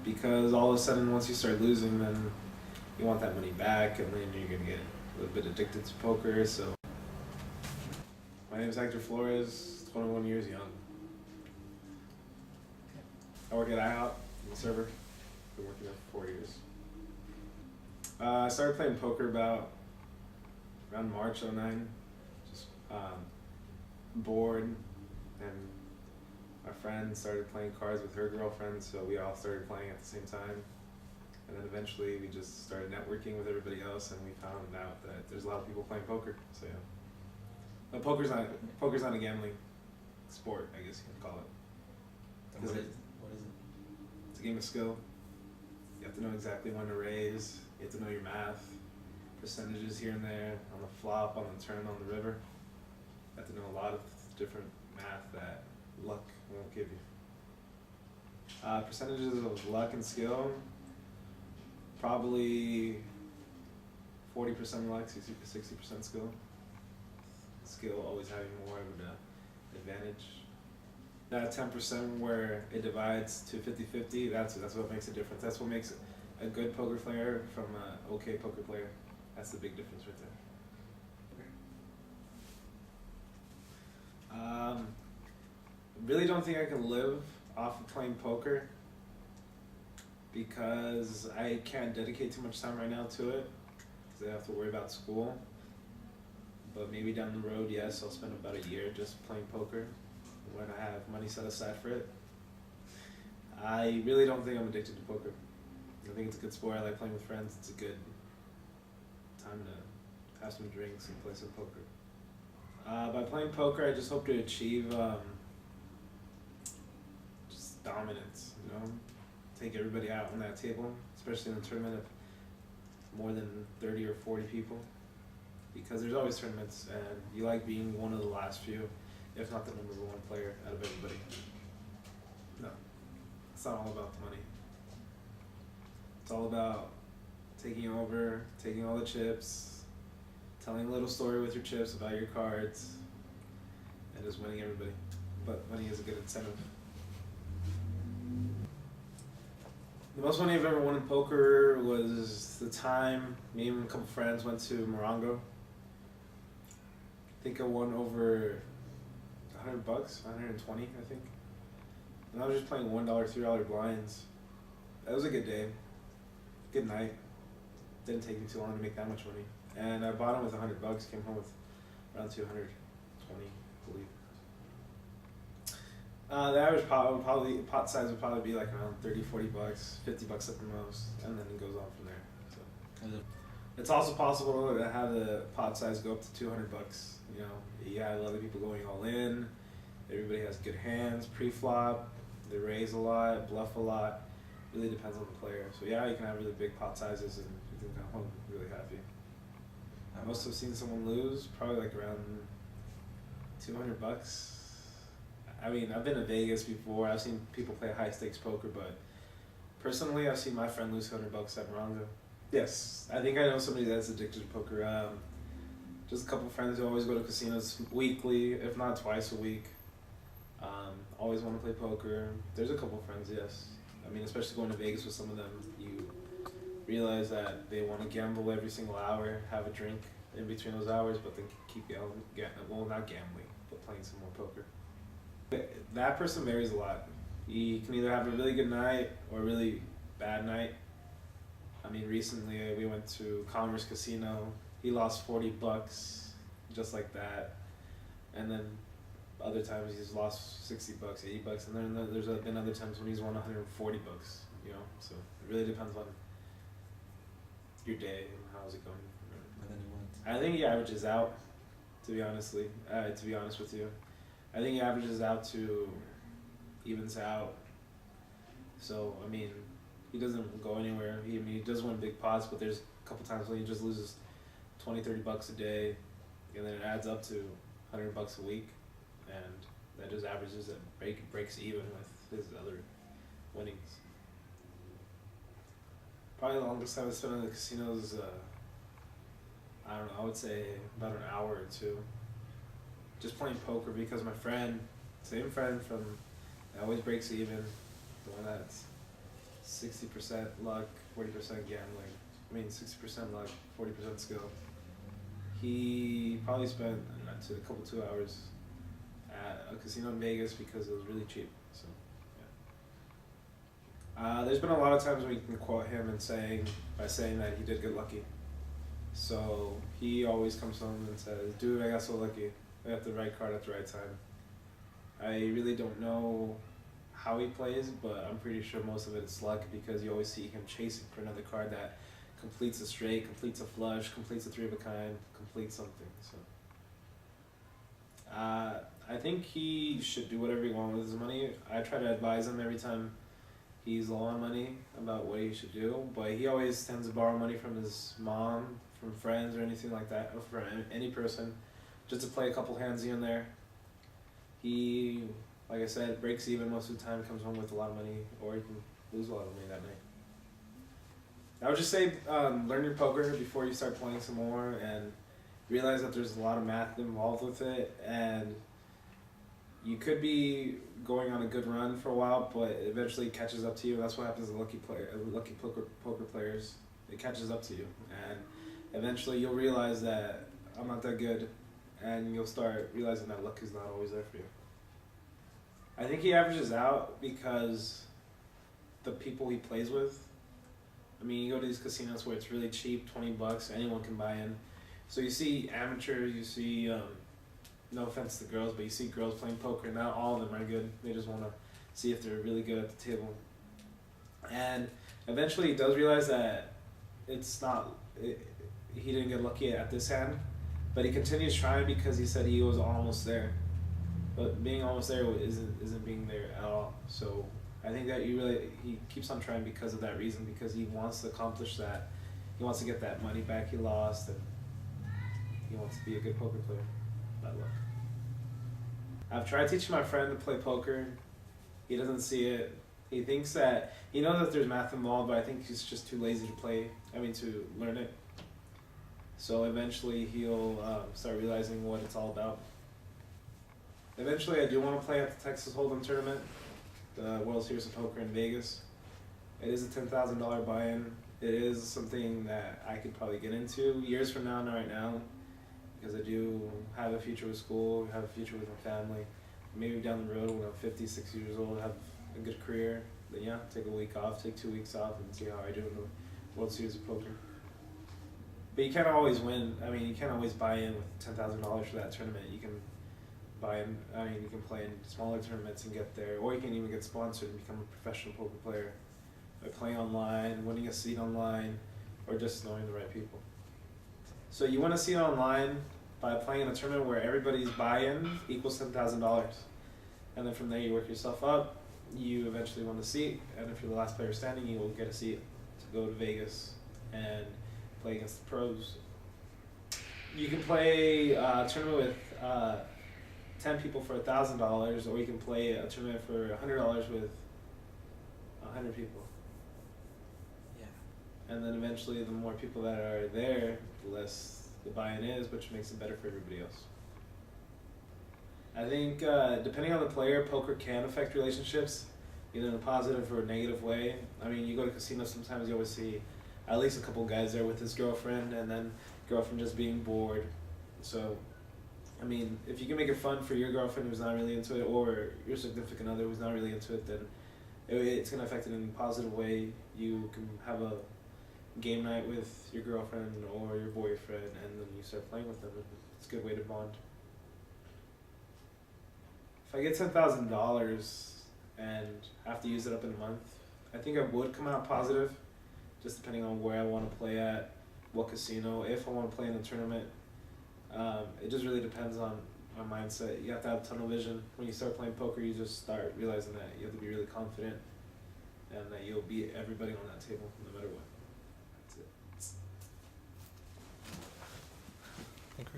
because all of a sudden once you start losing, then you want that money back, and then you're gonna get a little bit addicted to poker. So my name is Hector Flores, 21 years young. I work at IHOP, I'm a server. Been working there for 4 years. I started playing poker about around March '09. Just bored, and my friend started playing cards with her girlfriend, so we all started playing at the same time. And then eventually we just started networking with everybody else, and we found out that there's a lot of people playing poker. So yeah, but poker's not a gambling sport, I guess you can call it. What is it? It's a game of skill. You have to know exactly when to raise. You have to know your math, percentages here and there, on the flop, on the turn, on the river. You have to know a lot of different math that luck won't give you. Percentages of luck and skill, probably 40% luck, 60% skill. Skill always having more of an advantage. That 10% where it divides to 50-50, that's what makes a difference. That's what makes a good poker player from an okay poker player. That's the big difference right there. Really don't think I can live off of playing poker because I can't dedicate too much time right now to it because I have to worry about school. But maybe down the road, yes, I'll spend about a year just playing poker when I have money set aside for it. I really don't think I'm addicted to poker. I think it's a good sport. I like playing with friends. It's a good time to have some drinks and play some poker. By playing poker, I just hope to achieve just dominance, take everybody out on that table, especially in a tournament of more than 30 or 40 people, because there's always tournaments, and you like being one of the last few, if not the number one player out of everybody. No, it's not all about the money. It's all about taking over, taking all the chips, telling a little story with your chips about your cards, and just winning everybody. But money is a good incentive. The most money I've ever won in poker was the time me and a couple friends went to Morongo. I think I won over $100, 120, I think. And I was just playing $1, $3 blinds. That was a good day, good night. Didn't take me too long to make that much money. And I bought them with $100, came home with around 220, I believe. The average pot size would probably be like around 30, $40, $50 at the most, and then it goes on from there. So it's also possible to have the pot size go up to $200. You have other people going all in. Everybody has good hands, pre-flop. They raise a lot, bluff a lot. Really depends on the player. So yeah, you can have really big pot sizes and you can come home really happy. I must have seen someone lose probably like around $200. I mean, I've been to Vegas before. I've seen people play high stakes poker, but personally, I've seen my friend lose $200 at Morongo. Yes, I think I know somebody that's addicted to poker. Just a couple friends who always go to casinos weekly, if not twice a week. Always want to play poker. There's a couple friends, yes. I mean, especially going to Vegas with some of them, you realize that they want to gamble every single hour, have a drink in between those hours, but then keep well, not gambling, but playing some more poker. That person varies a lot. You can either have a really good night or a really bad night. I mean, recently we went to Commerce Casino. He lost $40 just like that. And then other times he's lost $60, $80, and then there's been other times when he's won $140, so it really depends on your day and how's it going. I think he averages out, to be honest with you. I think he averages out to evens out. So, I mean, he doesn't go anywhere. He does win big pots, but there's a couple times when he just loses $20, $30 a day, and then it adds up to $100 a week, and that just averages and breaks even with his other winnings. Probably the longest time I spent in the casinos, I don't know, I would say about an hour or two. Just playing poker because my friend, same friend from, that always breaks even, the one that's 60% luck, 40% gambling. I mean, 60% luck, 40% skill. He probably spent a couple 2 hours at a casino in Vegas because it was really cheap. So, yeah. There's been a lot of times when you can quote him and saying that he did get lucky. So he always comes home and says, "Dude, I got so lucky. I got the right card at the right time." I really don't know how he plays, but I'm pretty sure most of it is luck because you always see him chasing for another card that completes a straight, completes a flush, completes a three of a kind, completes something. So I think he should do whatever he wants with his money. I try to advise him every time he's low on money about what he should do, but he always tends to borrow money from his mom, from friends or anything like that, or from any person, just to play a couple hands here and there. He, like I said, breaks even most of the time, comes home with a lot of money, or he can lose a lot of money that night. I would just say learn your poker before you start playing some more, and realize that there's a lot of math involved with it, and you could be going on a good run for a while, but it eventually catches up to you. That's what happens to lucky poker players. It catches up to you, and eventually you'll realize that I'm not that good, and you'll start realizing that luck is not always there for you. I think he averages out because the people he plays with. I mean, you go to these casinos where it's really cheap, $20, anyone can buy in. So you see amateurs, you see, no offense to girls, but you see girls playing poker, and not all of them are good. They just want to see if they're really good at the table. And eventually he does realize that he didn't get lucky at this hand, but he continues trying because he said he was almost there. But being almost there isn't being there at all. So I think that he keeps on trying because of that reason, because he wants to accomplish that. He wants to get that money back he lost, and he wants to be a good poker player. Bad luck. I've tried teaching my friend to play poker. He doesn't see it. He thinks that he knows that there's math involved, but I think he's just too lazy to learn it. So eventually he'll start realizing what it's all about. Eventually I do want to play at the Texas Hold'em tournament, the World Series of Poker in Vegas. It is a $10,000 buy-in. It is something that I could probably get into years from now, not right now, because I do have a future with school, have a future with my family. Maybe down the road when I'm 50, 60 years old, have a good career. Then yeah, take a week off, take 2 weeks off, and see how I do in the World Series of Poker. But you can't always win. I mean, you can't always buy in with $10,000 for that tournament. You can you can play in smaller tournaments and get there, or you can even get sponsored and become a professional poker player by playing online, winning a seat online, or just knowing the right people. So you want a seat online by playing in a tournament where everybody's buy-in equals $10,000. And then from there you work yourself up, you eventually win the seat, and if you're the last player standing, you will get a seat to go to Vegas and play against the pros. You can play a tournament with 10 people for $1,000, or you can play a tournament for $100 with 100 people. Yeah. And then eventually the more people that are there, the less the buy-in is, which makes it better for everybody else. I think depending on the player, poker can affect relationships, either in a positive or a negative way. I mean, you go to casinos, sometimes you always see at least a couple guys there with his girlfriend, and then girlfriend just being bored. So I mean, if you can make it fun for your girlfriend who's not really into it, or your significant other who's not really into it, then it's going to affect it in a positive way. You can have a game night with your girlfriend or your boyfriend, and then you start playing with them. It's a good way to bond. If I get $10,000 and have to use it up in a month, I think I would come out positive, just depending on where I want to play at, what casino, if I want to play in a tournament. It just really depends on my mindset. You have to have tunnel vision. When you start playing poker, you just start realizing that you have to be really confident and that you'll beat everybody on that table no matter what.